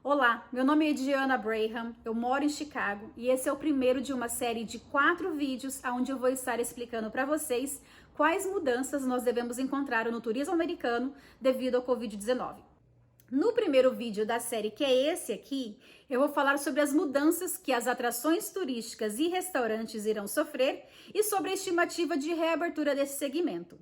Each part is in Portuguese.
Olá, meu nome é Diana Braham, eu moro em Chicago e esse é o primeiro de uma série de 4 vídeos onde eu vou estar explicando para vocês quais mudanças nós devemos encontrar no turismo americano devido ao Covid-19. No primeiro vídeo da série, que é esse aqui, eu vou falar sobre as mudanças que as atrações turísticas e restaurantes irão sofrer e sobre a estimativa de reabertura desse segmento.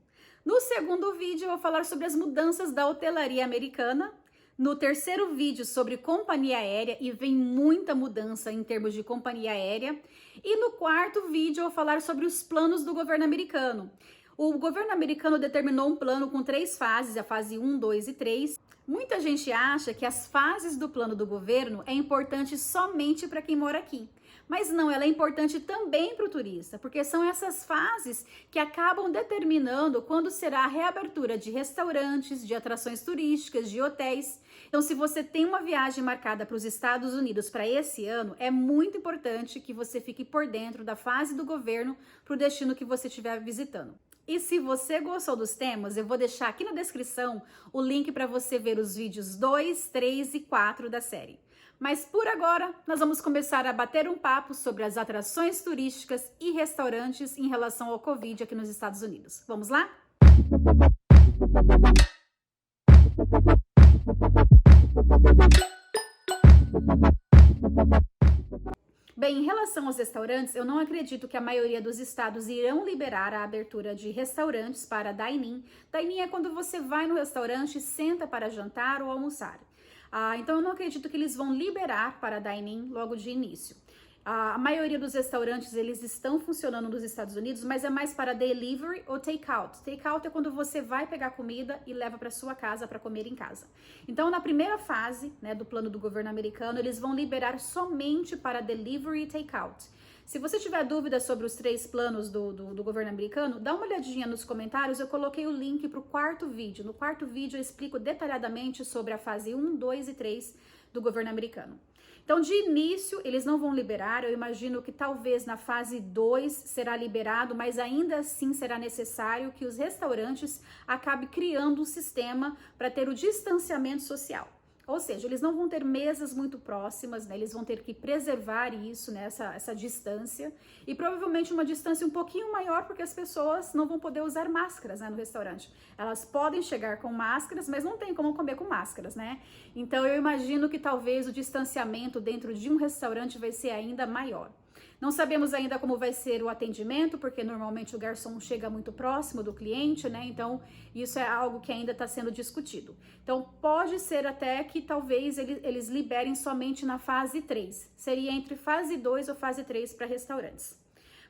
No segundo vídeo, eu vou falar sobre as mudanças da hotelaria americana. No terceiro vídeo sobre companhia aérea, e vem muita mudança em termos de companhia aérea. E no quarto vídeo eu vou falar sobre os planos do governo americano. O governo americano determinou um plano com 3 fases, a fase 1, 2 e 3. Muita gente acha que as fases do plano do governo é importante somente para quem mora aqui. Mas não, ela é importante também para o turista, porque são essas fases que acabam determinando quando será a reabertura de restaurantes, de atrações turísticas, de hotéis. Então, se você tem uma viagem marcada para os Estados Unidos para esse ano, é muito importante que você fique por dentro da fase do governo para o destino que você estiver visitando. E se você gostou dos temas, eu vou deixar aqui na descrição o link para você ver os vídeos 2, 3 e 4 da série. Mas por agora, nós vamos começar a bater um papo sobre as atrações turísticas e restaurantes em relação ao Covid aqui nos Estados Unidos. Vamos lá? Bem, em relação aos restaurantes, eu não acredito que a maioria dos estados irão liberar a abertura de restaurantes para dine-in. Dine-in é quando você vai no restaurante, senta para jantar ou almoçar. Então eu não acredito que eles vão liberar para dine-in logo de início. A maioria dos restaurantes, eles estão funcionando nos Estados Unidos, mas é mais para delivery ou take-out. Take-out é quando você vai pegar comida e leva para sua casa para comer em casa. Então, na primeira fase, né, do plano do governo americano, eles vão liberar somente para delivery e take-out. Se você tiver dúvidas sobre os 3 planos do governo americano, dá uma olhadinha nos comentários, eu coloquei o link para o quarto vídeo. No quarto vídeo eu explico detalhadamente sobre a fase 1, 2 e 3 do governo americano. Então, de início, eles não vão liberar, eu imagino que talvez na fase 2 será liberado, mas ainda assim será necessário que os restaurantes acabem criando um sistema para ter o distanciamento social. Ou seja, eles não vão ter mesas muito próximas, né? Eles vão ter que preservar isso, né? essa distância, e provavelmente uma distância um pouquinho maior, porque as pessoas não vão poder usar máscaras, né, no restaurante. Elas podem chegar com máscaras, mas não tem como comer com máscaras, né? Então eu imagino que talvez o distanciamento dentro de um restaurante vai ser ainda maior. Não sabemos ainda como vai ser o atendimento, porque normalmente o garçom chega muito próximo do cliente, né? Então, isso é algo que ainda está sendo discutido. Então, pode ser até que talvez eles liberem somente na fase 3. Seria entre fase 2 ou fase 3 para restaurantes.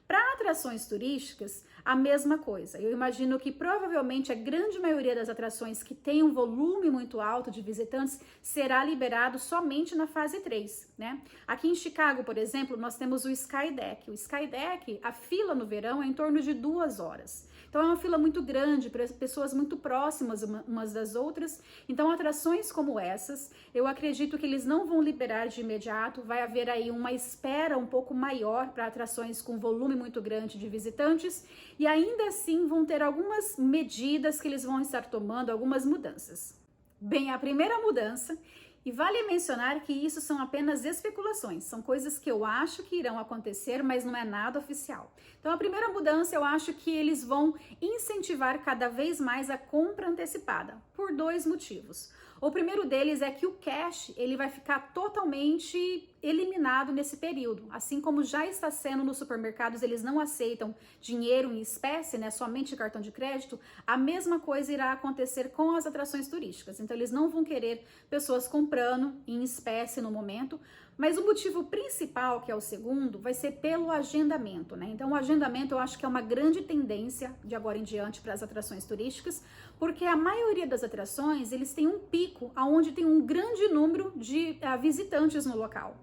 Para atrações turísticas, a mesma coisa. Eu imagino que provavelmente a grande maioria das atrações que tem um volume muito alto de visitantes será liberado somente na fase 3, né? Aqui em Chicago, por exemplo, nós temos o Skydeck. O Skydeck, a fila no verão é em torno de 2 horas. Então é uma fila muito grande, pessoas muito próximas umas das outras. Então atrações como essas, eu acredito que eles não vão liberar de imediato. Vai haver aí uma espera um pouco maior para atrações com volume muito grande de visitantes. E ainda assim vão ter algumas medidas que eles vão estar tomando, algumas mudanças. Bem, a primeira mudança, e vale mencionar que isso são apenas especulações, são coisas que eu acho que irão acontecer, mas não é nada oficial. Então a primeira mudança, eu acho que eles vão incentivar cada vez mais a compra antecipada, por 2 motivos. O primeiro deles é que o cash, ele vai ficar totalmente eliminado nesse período. Assim como já está sendo nos supermercados, eles não aceitam dinheiro em espécie, né, somente cartão de crédito, a mesma coisa irá acontecer com as atrações turísticas. Então eles não vão querer pessoas comprando em espécie no momento, mas o motivo principal, que é o segundo, vai ser pelo agendamento, né? Então o agendamento eu acho que é uma grande tendência de agora em diante para as atrações turísticas, porque a maioria das atrações, eles têm um pico onde tem um grande número de visitantes no local.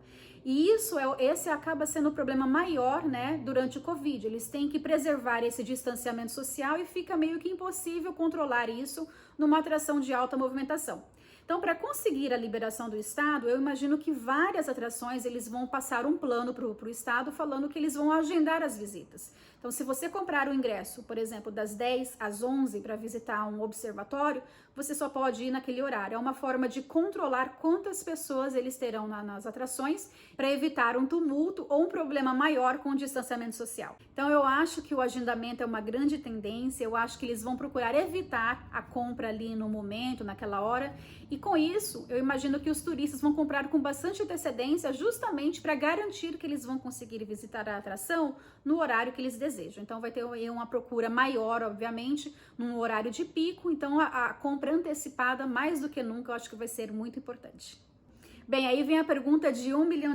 E esse acaba sendo o problema maior, né, durante o Covid. Eles têm que preservar esse distanciamento social e fica meio que impossível controlar isso numa atração de alta movimentação. Então, para conseguir a liberação do estado, eu imagino que várias atrações eles vão passar um plano para o estado falando que eles vão agendar as visitas. Então, se você comprar o ingresso, por exemplo, das 10 às 11 para visitar um observatório, você só pode ir naquele horário. É uma forma de controlar quantas pessoas eles terão nas atrações para evitar um tumulto ou um problema maior com o distanciamento social. Então, eu acho que o agendamento é uma grande tendência, eu acho que eles vão procurar evitar a compra ali no momento, naquela hora, e com isso, eu imagino que os turistas vão comprar com bastante antecedência, justamente para garantir que eles vão conseguir visitar a atração no horário que eles desejam. Então, vai ter uma procura maior, obviamente, num horário de pico, então a compra antecipada, mais do que nunca, eu acho que vai ser muito importante. Bem, aí vem a pergunta de $1 milhão,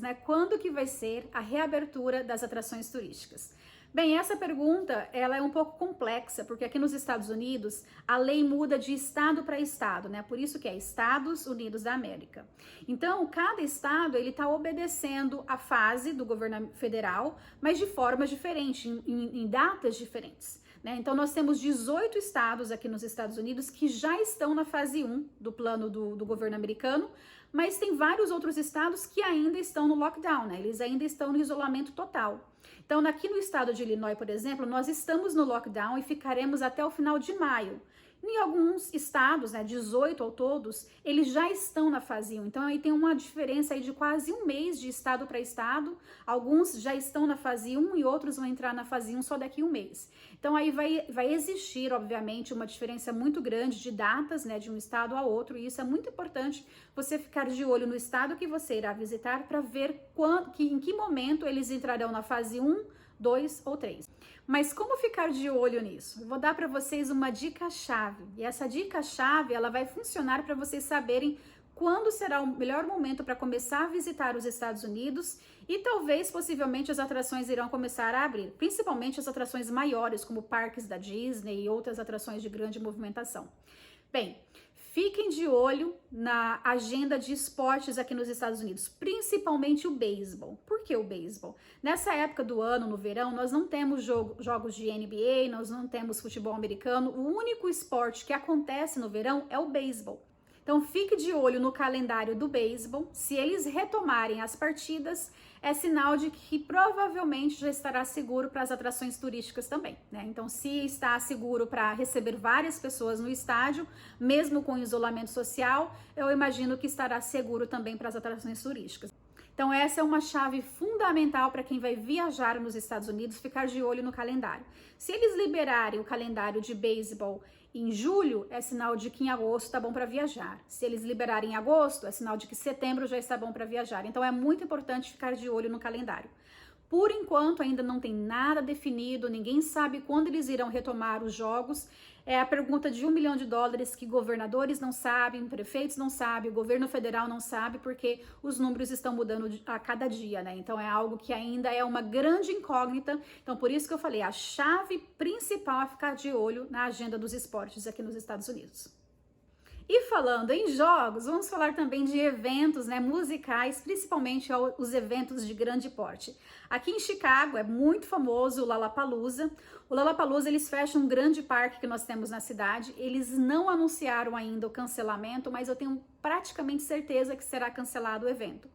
né? Quando que vai ser a reabertura das atrações turísticas? Bem, essa pergunta, ela é um pouco complexa, porque aqui nos Estados Unidos, a lei muda de estado para estado, né? Por isso que é Estados Unidos da América. Então, cada estado, ele está obedecendo a fase do governo federal, mas de formas diferentes, em datas diferentes. Então, nós temos 18 estados aqui nos Estados Unidos que já estão na fase 1 do plano do governo americano, mas tem vários outros estados que ainda estão no lockdown, né? Eles ainda estão no isolamento total. Então, aqui no estado de Illinois, por exemplo, nós estamos no lockdown e ficaremos até o final de maio. Em alguns estados, né, 18 ao todos, eles já estão na fase 1. Então, aí tem uma diferença aí de quase um mês de estado para estado. Alguns já estão na fase 1 e outros vão entrar na fase 1 só daqui a um mês. Então, aí vai existir, obviamente, uma diferença muito grande de datas, né, de um estado a outro. E isso é muito importante você ficar de olho no estado que você irá visitar para ver em que momento eles entrarão na fase 1, 2 ou 3. Mas como ficar de olho nisso? Eu vou dar para vocês uma dica-chave. E essa dica-chave, ela vai funcionar para vocês saberem quando será o melhor momento para começar a visitar os Estados Unidos e talvez, possivelmente, as atrações irão começar a abrir, principalmente as atrações maiores, como parques da Disney e outras atrações de grande movimentação. Bem, fiquem de olho na agenda de esportes aqui nos Estados Unidos, principalmente o beisebol. Por que o beisebol? Nessa época do ano, no verão, nós não temos jogos de NBA, nós não temos futebol americano. O único esporte que acontece no verão é o beisebol. Então, fique de olho no calendário do beisebol. Se eles retomarem as partidas, é sinal de que provavelmente já estará seguro para as atrações turísticas também, né? Então, se está seguro para receber várias pessoas no estádio, mesmo com isolamento social, eu imagino que estará seguro também para as atrações turísticas. Então, essa é uma chave fundamental para quem vai viajar nos Estados Unidos, ficar de olho no calendário. Se eles liberarem o calendário de beisebol em julho, é sinal de que em agosto está bom para viajar. Se eles liberarem em agosto, é sinal de que setembro já está bom para viajar. Então, é muito importante ficar de olho no calendário. Por enquanto, ainda não tem nada definido, ninguém sabe quando eles irão retomar os jogos. É a pergunta de $1 milhão que governadores não sabem, prefeitos não sabem, o governo federal não sabe, porque os números estão mudando a cada dia, né? Então, é algo que ainda é uma grande incógnita. Então, por isso que eu falei, a chave principal é ficar de olho na agenda dos esportes aqui nos Estados Unidos. E falando em jogos, vamos falar também de eventos, né, musicais, principalmente os eventos de grande porte. Aqui em Chicago é muito famoso o Lollapalooza. O Lollapalooza, eles fecham um grande parque que nós temos na cidade. Eles não anunciaram ainda o cancelamento, mas eu tenho praticamente certeza que será cancelado o evento.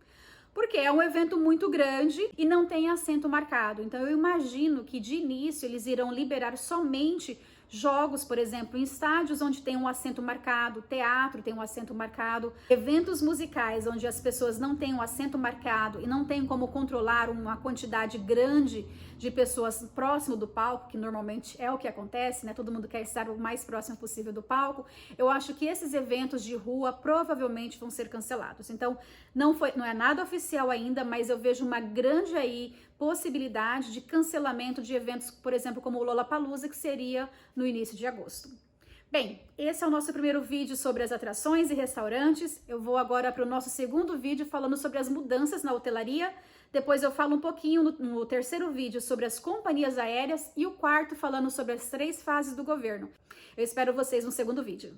Porque é um evento muito grande e não tem assento marcado. Então eu imagino que de início eles irão liberar somente jogos, por exemplo, em estádios onde tem um assento marcado, teatro tem um assento marcado, eventos musicais onde as pessoas não têm um assento marcado e não têm como controlar uma quantidade grande de pessoas próximo do palco, que normalmente é o que acontece, né? Todo mundo quer estar o mais próximo possível do palco. Eu acho que esses eventos de rua provavelmente vão ser cancelados. Então, não é nada oficial ainda, mas eu vejo uma grande aí possibilidade de cancelamento de eventos, por exemplo, como o Lollapalooza, que seria no início de agosto. Bem, esse é o nosso primeiro vídeo sobre as atrações e restaurantes. Eu vou agora para o nosso segundo vídeo falando sobre as mudanças na hotelaria. Depois eu falo um pouquinho no terceiro vídeo sobre as companhias aéreas e o quarto falando sobre as 3 fases do governo. Eu espero vocês no segundo vídeo.